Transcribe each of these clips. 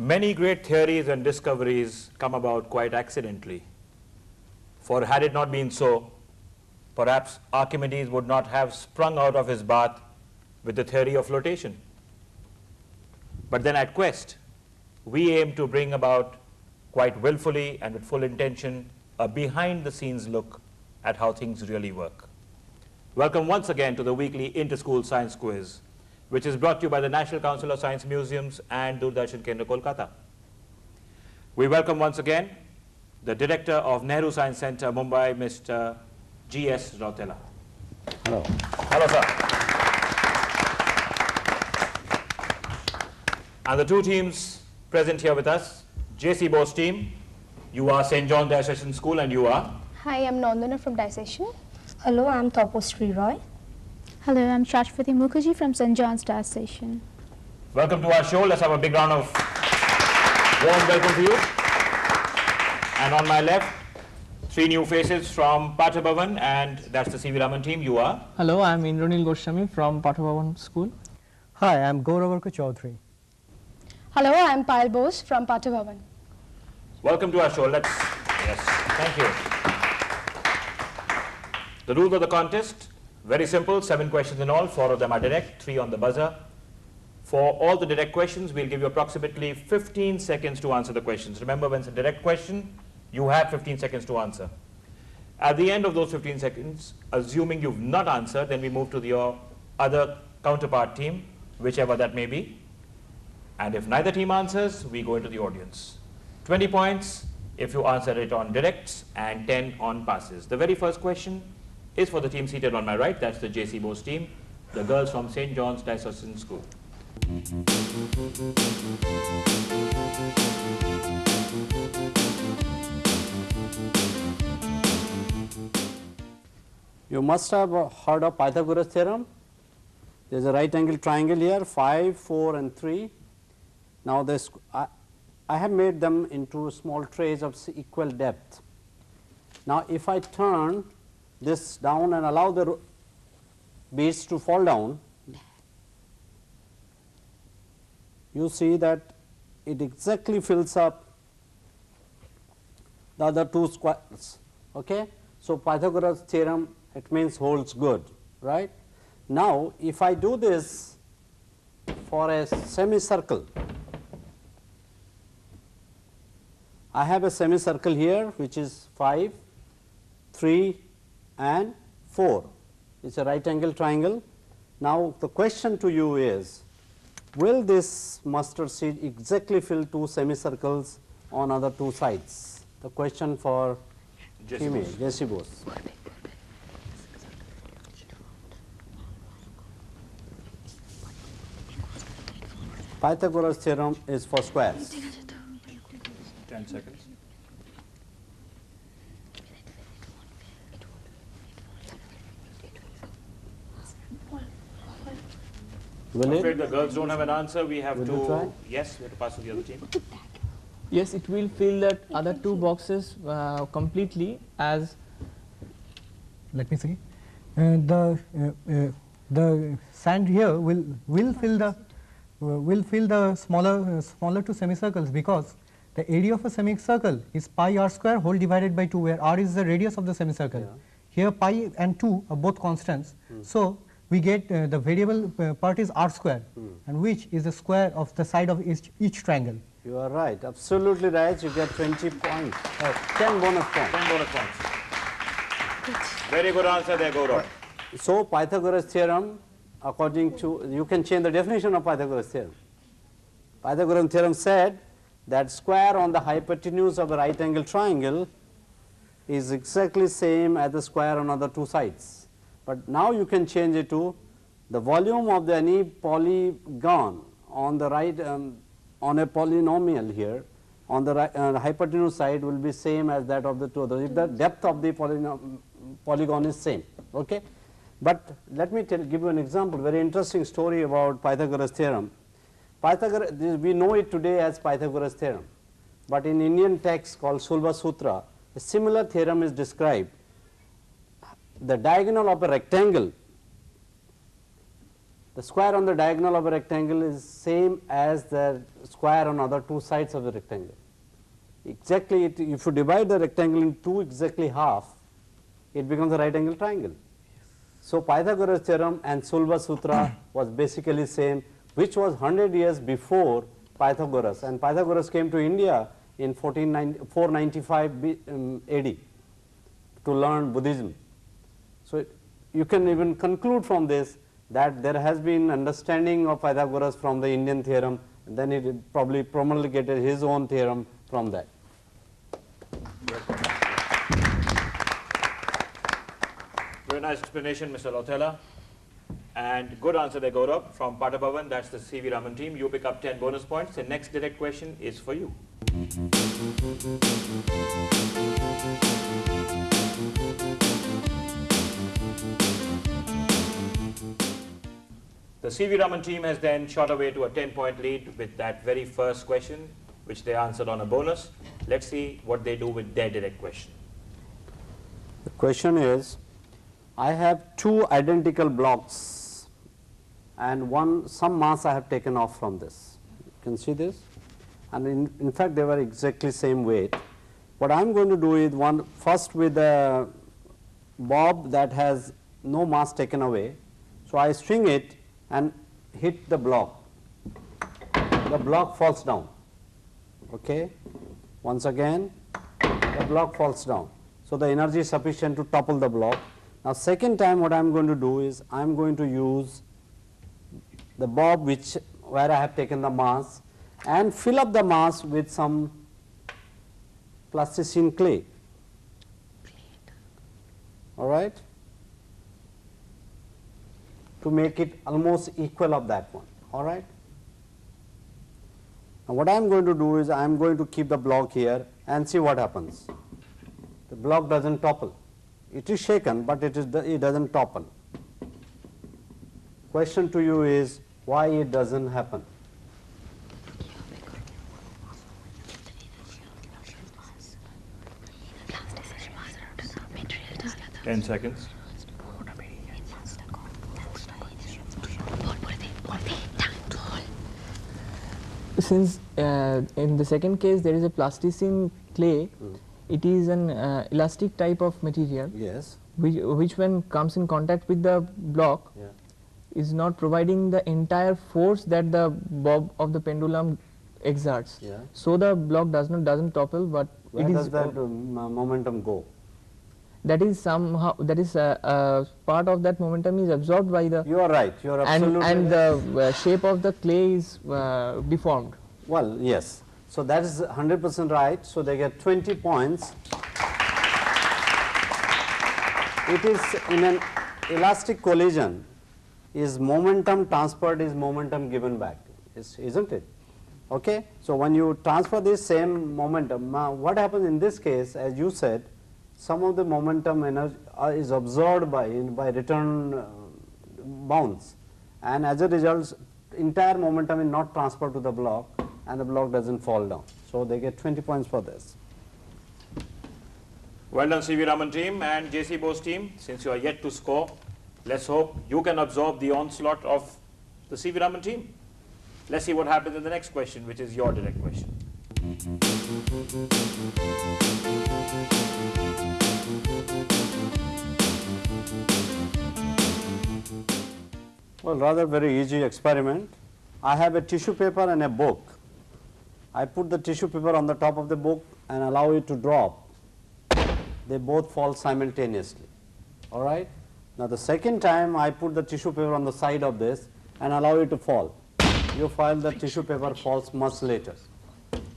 Many great theories and discoveries come about quite accidentally. For had it not been so, perhaps Archimedes would not have sprung out of his bath with the theory of flotation. But then at Quest, we aim to bring about, quite willfully and with full intention, a behind-the-scenes look at how things really work. Welcome once again to the weekly Inter-School Science Quiz, which is brought to you by the National Council of Science Museums and Doordarshan Kendra, Kolkata. We welcome once again the Director of Nehru Science Centre, Mumbai, Mr. G.S. Rautela. Hello. Hello, sir. And the two teams present here with us, J.C. Bose team, you are St. John's Diocesan School and you are? Hi, I'm Nandana from Diocesan. Hello, I'm Tapasri Roy. Hello, I'm Shashwati Mukherjee from St. John's Diocesan. Welcome to our show. Let's have a big round of warm welcome to you. And on my left, three new faces from Patha Bhavan, and that's the C.V. Raman team. You are? Hello, I'm Indranil Goswami from Patha Bhavan School. Hi, I'm Gaurav Chaudhary. Hello, I'm Payal Bose from Patha Bhavan. Welcome to our show. Yes, thank you. The rules of the contest, very simple, 7 questions in all, 4 of them are direct, 3 on the buzzer. For all the direct questions, we'll give you approximately 15 seconds to answer the questions. Remember, when it's a direct question, you have 15 seconds to answer. At the end of those 15 seconds, assuming you've not answered, then we move to your other counterpart team, whichever that may be. And if neither team answers, we go into the audience. 20 points if you answer it on directs and 10 on passes. The very first question is for the team seated on my right. That's the J.C. Bose team, the girls from St. John's Diocesan School. You must have heard of Pythagoras theorem. There is a right angle triangle here, 5, 4 and 3. Now this, I have made them into small trays of equal depth. Now if I turn this down and allow the beads to fall down, you see that it exactly fills up the other two squares. Okay? So Pythagoras theorem, it means holds good, right? Now if I do this for a semicircle, I have a semicircle here which is 5, 3 and 4. It's a right angle triangle. Now the question to you is, will this mustard seed exactly fill 2 semicircles on other 2 sides? The question for J.C. Bose. Pythagoras theorem is for squares. 10 seconds. Will I'm it? afraid the girls don't have an answer. We have Will you try? to, yes, we have to pass to the other team. Yes, it will fill that other 2 boxes completely as. Let me see. The sand here will fill the smaller 2 semicircles, because the area of a semicircle is pi r square whole divided by 2, where r is the radius of the semicircle. Yeah. Here pi and 2 are both constants. So we get the variable part is r square, and which is the square of the side of each triangle. You are right, absolutely right. You get 20 points, 10 bonus points. 10 bonus points. Very good answer there, Gaurav. So Pythagoras theorem, according to, you can change the definition of Pythagoras theorem. Pythagorean theorem said that square on the hypotenuse of a right angle triangle is exactly same as the square on other 2 sides. But now you can change it to the volume of any polygon on the right, on a polynomial here, on the right, hypotenuse side will be same as that of the 2 others, if the depth of the polygon is same. Okay? But let me give you an example, very interesting story about Pythagoras theorem. We know it today as Pythagoras theorem, but in Indian text called Sulva Sutra, a similar theorem is described. The diagonal of a rectangle the square on the diagonal of a rectangle is same as the square on other two sides of the rectangle. Exactly, if you divide the rectangle into exactly half, it becomes a right angle triangle. So Pythagoras theorem and Sulba Sutra was basically same, which was 100 years before Pythagoras, and Pythagoras came to India in 495 AD to learn Buddhism. So you can even conclude from this that there has been understanding of Pythagoras from the Indian theorem, and then he probably promulgated his own theorem from that. Very nice explanation, Mr. Lautela. And good answer there, Gaurav, from Patha Bhavan. That's the C.V. Raman team. You pick up 10 bonus points. The next direct question is for you. The C.V. Raman team has then shot away to a 10-point lead with that very first question, which they answered on a bonus. Let's see what they do with their direct question. The question is, I have two identical blocks and some mass I have taken off from this. You can see this, and in fact they were exactly same weight. What I am going to do is first with a bob that has no mass taken away. So I string it and hit the block. The block falls down. Okay. Once again, the block falls down. So the energy is sufficient to topple the block. Now second time what I am going to do is I am going to use the bob where I have taken the mass and fill up the mass with some plasticine clay. All right, to make it almost equal of that one. All right. Now what I am going to do is I am going to keep the block here and see what happens. The block doesn't topple. It is shaken, but it doesn't topple. Question to you is why it doesn't happen? 10 seconds. Since in the second case there is a plasticine clay, it is an elastic type of material. Yes. Which when comes in contact with the block, Yeah. is not providing the entire force that the bob of the pendulum exerts. Yeah. So the block doesn't topple, but Where it is does that momentum go? that is somehow part of that momentum is absorbed by the You are right. You are absolutely and the shape of the clay is deformed. well. Yes. So that is 100% right. So they get 20 points. It is in an elastic collision. Is momentum transferred? Is momentum given back? Isn't it? Okay. So when you transfer this same momentum, what happens in this case? As you said, some of the momentum energy is absorbed by return bounce, and as a result, entire momentum is not transferred to the block, and the block doesn't fall down. So they get 20 points for this. Well done, C.V. Raman team and J.C. Bose team. Since you are yet to score, let's hope you can absorb the onslaught of the C.V. Raman team. Let's see what happens in the next question, which is your direct question. Well, rather very easy experiment. I have a tissue paper and a book. I put the tissue paper on the top of the book and allow it to drop. They both fall simultaneously. All right. Now the second time I put the tissue paper on the side of this and allow it to fall. You find the tissue paper falls much later.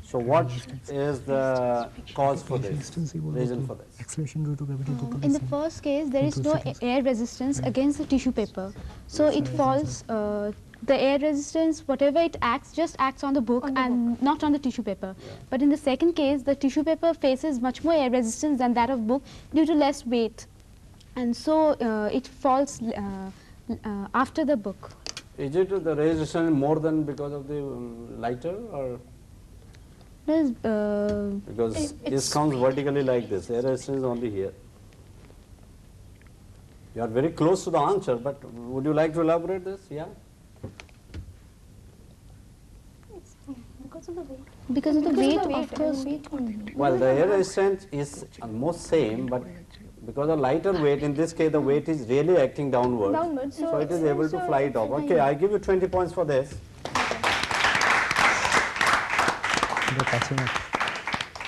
So what is the cause for this, reason for this? In the first case, there is no air resistance against the tissue paper. So it falls, the air resistance, whatever it acts, just acts on the book and not on the tissue paper. Yeah. But in the second case, the tissue paper faces much more air resistance than that of book due to less weight. And so it falls after the book. Is it the resistance more than because of the lighter, or? Because this comes vertically like this, air resistance is only here. You are very close to the answer, but would you like to elaborate this? Yeah? Because of the weight, of course. Well, the air resistance is almost same, but because of lighter weight, in this case the weight is really acting downward. So it is able to fly it off. Okay, I give you 20 points for this.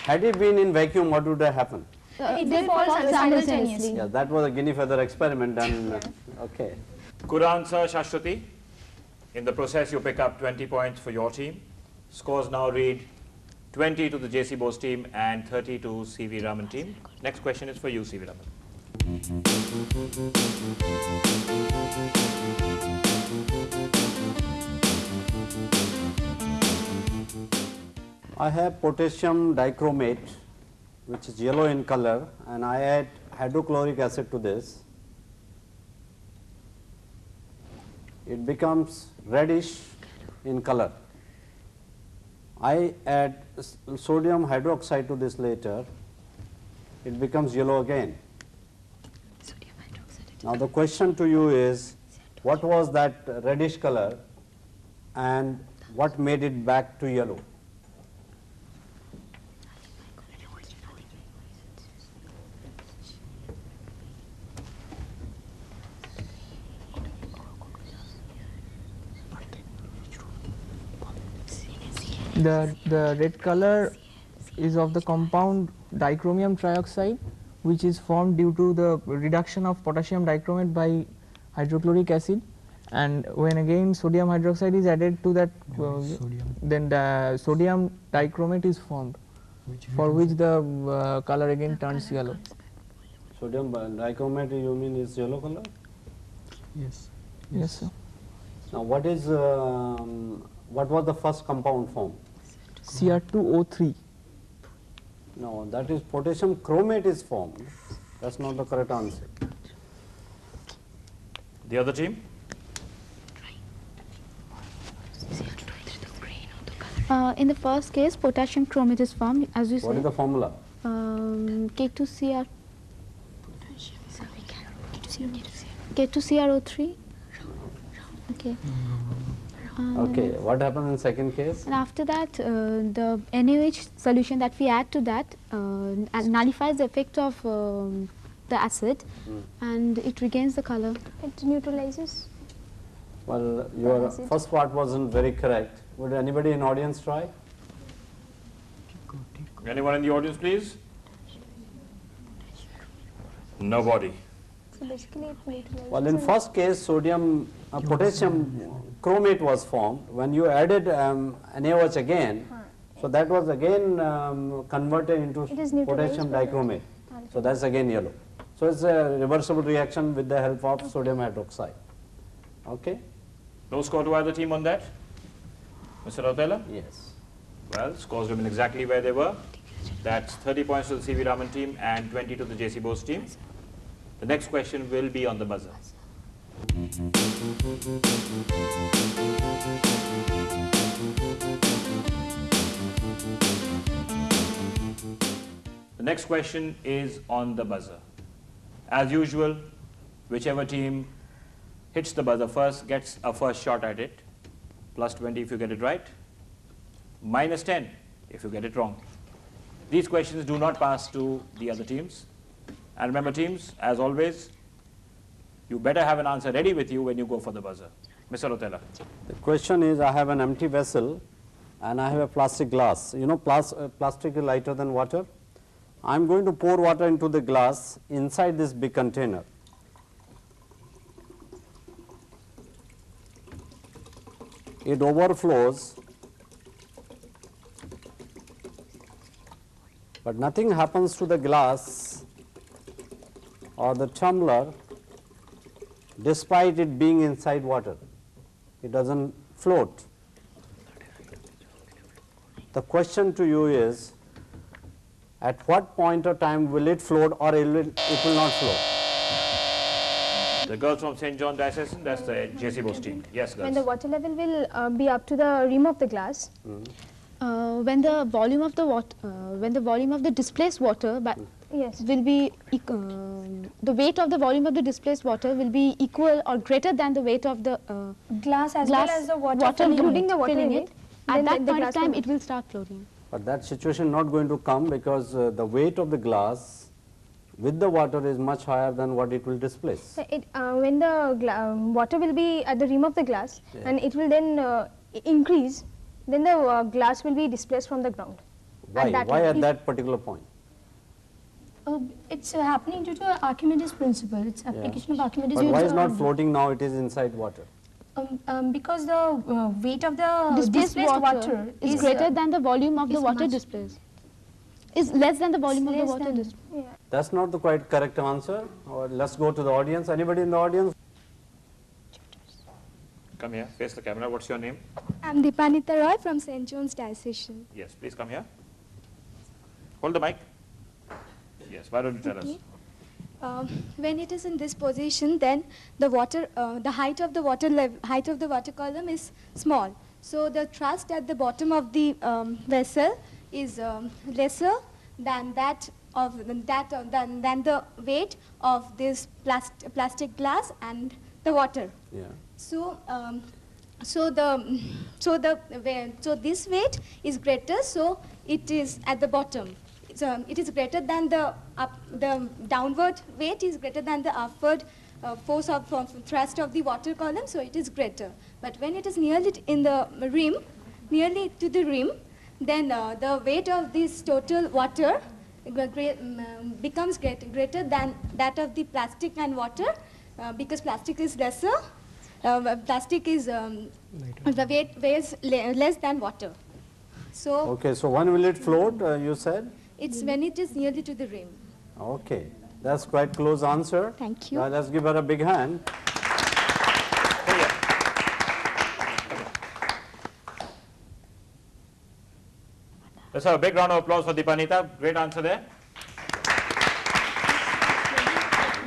Had it been in vacuum, what would have happened? It did fall simultaneously. Yeah, that was a guinea feather experiment done. Okay. Good answer, Shashwati. In the process, you pick up 20 points for your team. Scores now read 20 to the J.C. Bose team and 30 to C.V. Raman team. Next question is for you, C.V. Raman. I have potassium dichromate, which is yellow in color, and I add hydrochloric acid to this. It becomes reddish in color. I add sodium hydroxide to this later. It becomes yellow again. Now the question to you is, what was that reddish color and what made it back to yellow? The red color is of the compound dichromium trioxide, which is formed due to the reduction of potassium dichromate by hydrochloric acid, and when again sodium hydroxide is added to that, then the sodium dichromate is formed, for which the color again turns yellow. Sodium dichromate, you mean, is yellow color? Yes. Yes, sir. Now what was the first compound form? Cr2O3. No, that is potassium chromate is formed. That's not the correct answer. The other team? In the first case, potassium chromate is formed, as you said. What is the formula? K2Cr. K2CrO3. Okay. Okay, what happens in second case? And after that, the NaOH solution that we add to that nullifies the effect of the acid, and it regains the color. It neutralizes. Well, your first part wasn't very correct. Would anybody in audience try? Anyone in the audience, please? Nobody. So basically it neutralizes. Well, in first case, sodium, potassium chromate was formed. When you added NaOH again, so that was again converted into potassium dichromate. So that's again yellow. So it's a reversible reaction with the help of sodium hydroxide. Okay? No score to either team on that? Mr. Rautela? Yes. Well, scores remain exactly where they were. That's 30 points to the C.V. Raman team and 20 to the J.C. Bose team. The next question will be on the buzzer. The next question is on the buzzer. As usual, whichever team hits the buzzer first gets a first shot at it. Plus 20 if you get it right, minus 10 if you get it wrong. These questions do not pass to the other teams. And remember, teams, as always, you better have an answer ready with you when you go for the buzzer. Mr. Rautela. The question is, I have an empty vessel and I have a plastic glass. You know, plastic is lighter than water. I'm going to pour water into the glass inside this big container. It overflows, but nothing happens to the glass or the tumbler despite it being inside water. It doesn't float. The question to you is, at what point of time will it float or it will not float? The girls from St. John Diocesan, that's the J.C. Bose team. Yes, girls. When the water level will be up to the rim of the glass. When the volume of the displaced water will be the weight of the volume of the displaced water will be equal or greater than the weight of the Glass as well as the water including the water in it. At Then that the point of glass time, will- it will start floating. But that situation not going to come because the weight of the glass with the water is much higher than what it will displace. So when the water will be at the rim of the glass, and it will then increase, then the glass will be displaced from the ground. Why? that Why level. at that particular point? It's happening due to Archimedes principle. It's application of Archimedes. But why is not principle. floating now? It is inside water. Because the weight of the Displaced displaced water is greater than the volume of the is water much- displaced. Is less than the volume of the less water than- displaced. That's not the quite correct answer. Or let's go to the audience. Anybody in the audience? Come here, face the camera. What's your name? I'm Deepanita Roy from St. John's Diocesan. Yes, please come here. Hold the mic. Yes, why don't you tell us? When it is in this position, then the water, the height of the water column is small. So the thrust at the bottom of the vessel is lesser than that of than the weight of this plastic glass and the water. Yeah. So, so this weight is greater. So it is at the bottom. It is greater than the downward weight is greater than the upward force of thrust of the water column. So it is greater. But when it is nearly in the rim, nearly to the rim, then the weight of this total water becomes greater than that of the plastic and water, because plastic is lesser. Plastic is the weight weighs less than water. So Okay, so when will it float, you said? it's when it is nearly to the rim. Okay, that's quite close answer. Thank you. Now let's give her a big hand. Let's have a big round of applause for Deepanita. Great answer there.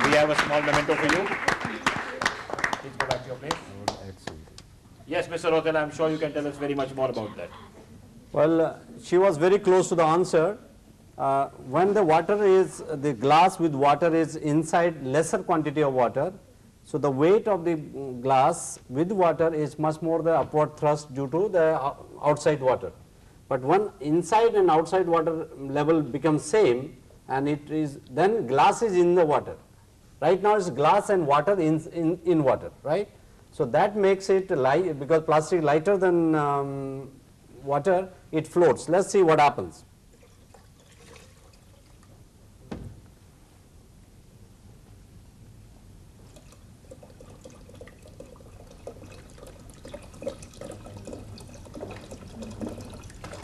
We have a small memento for you. Please go back to your place. Yes, Mr. Rotela, I'm sure you can tell us very much more about that. Well, she was very close to the answer. When the glass with water is inside lesser quantity of water, so the weight of the glass with water is much more the upward thrust due to the outside water. But when inside and outside water level becomes same, and it is then glass is in the water. Right now it's glass and water in water, right? So that makes it light, because plastic lighter than water, it floats. Let's see what happens.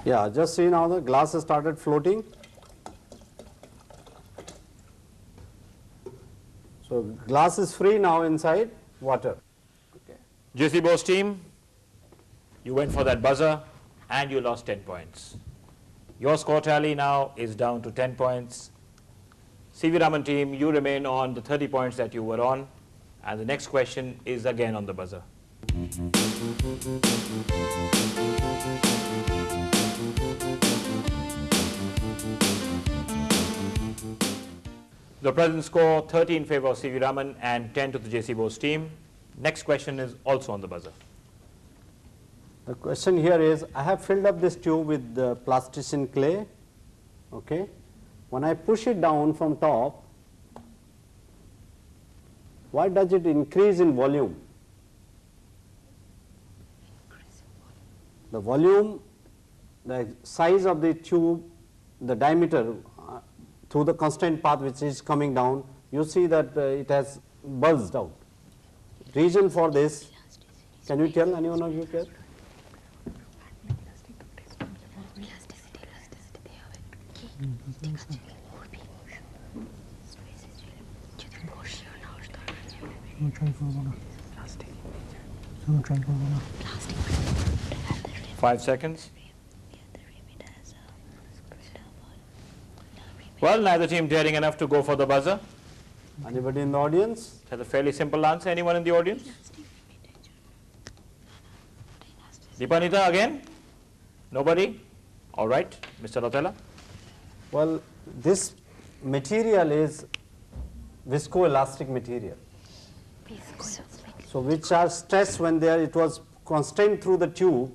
Yeah, just see now the glass has started floating. So glass is free now inside water. JC Bose team, you went for that buzzer and you lost 10 points. Your score tally now is down to 10 points. CV Raman team, you remain on the 30 points that you were on, and the next question is again on the buzzer. The present score 30 in favor of CV Raman and 10 to the JC Bose team. Next question is also on the buzzer. The question here is, I have filled up this tube with the plasticine clay. Okay. When I push it down from top, why does it increase in volume? The volume, the size of the tube, the diameter through the constant path which is coming down, you see that it has bulged out. Reason for this, can you tell, anyone of you care? Five seconds. Well, neither team daring enough to go for the buzzer. Anybody in the audience? That's a fairly simple answer. Anyone in the audience? Deepanita again? Nobody? All right, Mr. Rotela. Well, this material is viscoelastic material. So which are stressed when it was constrained through the tube,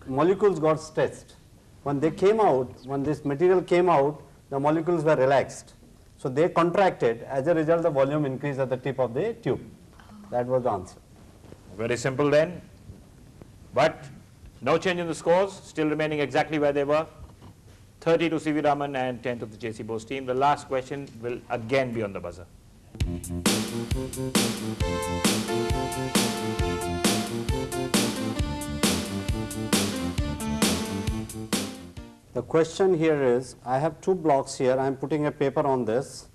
molecules got stretched. When they came out, when this material came out, the molecules were relaxed. So they contracted. As a result, the volume increased at the tip of the tube. That was the answer. Very simple then. But no change in the scores, still remaining exactly where they were. 30 to C.V. Raman and 10 to the J.C. Bose team. The last question will again be on the buzzer. The question here is, I have two blocks here. I am putting a paper on this.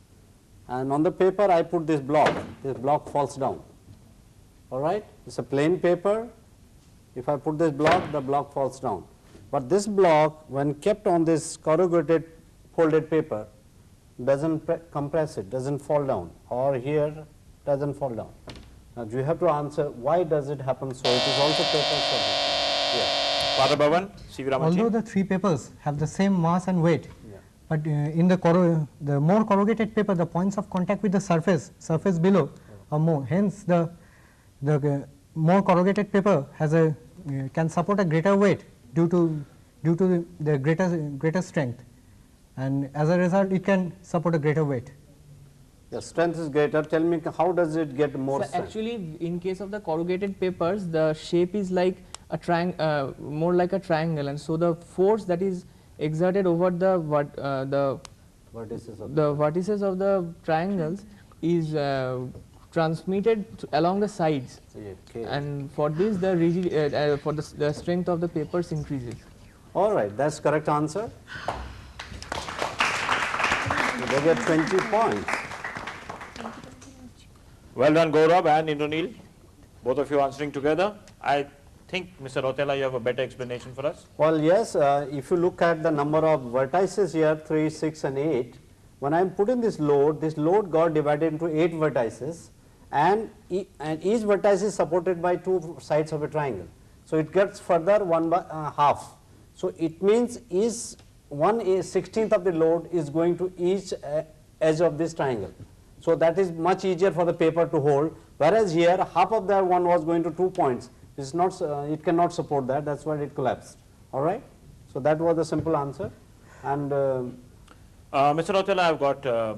And on the paper, I put this block. This block falls down. All right? It's a plain paper. If I put this block, the block falls down. But this block, when kept on this corrugated folded paper, doesn't compress it, doesn't fall down, or here doesn't fall down. Now you have to answer why does it happen so. It is also paper for yeah. Patha Bhavan, C.V. Raman. Although the three papers have the same mass and weight, but in the more corrugated paper, the points of contact with the surface below are more. Hence, the more corrugated paper has a can support a greater weight due to the greater strength, and as a result, it can support a greater weight. The strength is greater. Tell me, how does it get more strength? Actually, in case of the corrugated papers, the shape is like a triangle, more like a triangle, and so the force that is exerted over the vertices of the triangles is transmitted along the sides, and for this the the strength of the papers increases. All right, that's correct answer. They get 20 points. Well done, Gaurav and Indranil, both of you answering together. I think, Mr. Rotela, you have a better explanation for us. Well, yes, if you look at the number of vertices here, 3, 6 and 8, when I am putting this load got divided into 8 vertices, and each vertex is supported by 2 sides of a triangle. So it gets further 1 by half. So it means is 1/16th of the load is going to each edge of this triangle. So that is much easier for the paper to hold, whereas here half of that one was going to 2 points. It's not, it cannot support that, that's why it collapsed. All right? So that was the simple answer. And Mr. Rotela, I've got a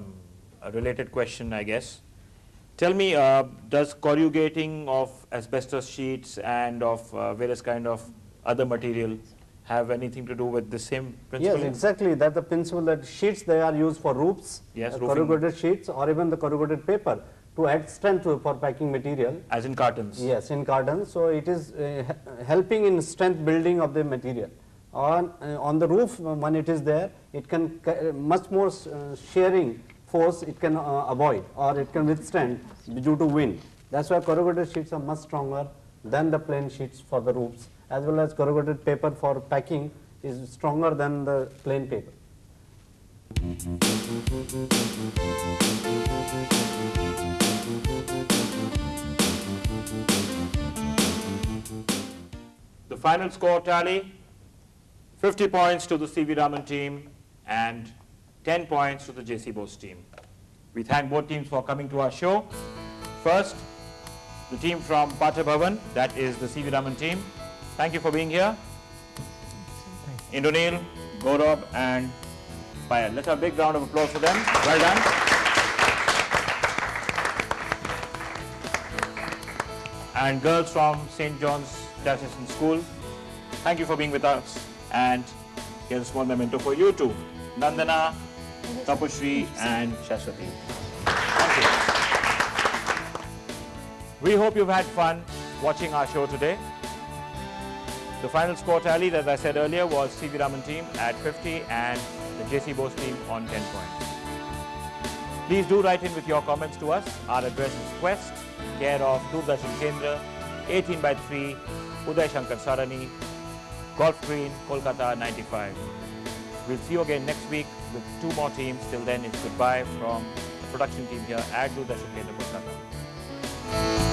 related question, I guess. Tell me, does corrugating of asbestos sheets and of various kind of other material have anything to do with the same principle? yes, exactly. That's the principle, that sheets, they are used for roofs, yes, corrugated sheets, or even the corrugated paper to add strength for packing material. As in cartons? Yes, in cartons. So it is helping in strength building of the material. On the roof, when it is there, it can much more shearing force it can avoid, or it can withstand due to wind. That's why corrugated sheets are much stronger than the plain sheets for the roofs, as well as corrugated paper for packing is stronger than the plain paper. The final score tally, 50 points to the C.V. Raman team and 10 points to the J.C. Bose team. We thank both teams for coming to our show. First, the team from Patha Bhavan, that is the C.V. Raman team. Thank you for being here. Indranil, Gaurav and Payal. Let's have a big round of applause for them. Well done. And girls from St. John's Diocesan School, thank you for being with us. And here's a small memento for you too. Nandana, Tapushri and Shashwati. Thank you. We hope you've had fun watching our show today. The final score tally, as I said earlier, was C.V. Raman team at 50 and the J.C. Bose team on 10 points. Please do write in with your comments to us. Our address is Quest, care of Diocesan Kendra, 18/3, Uday Shankar Sarani, Golf Green, Kolkata 95. We'll see you again next week with 2 more teams. Till then, it's goodbye from the production team here at Diocesan Kendra, Kolkata.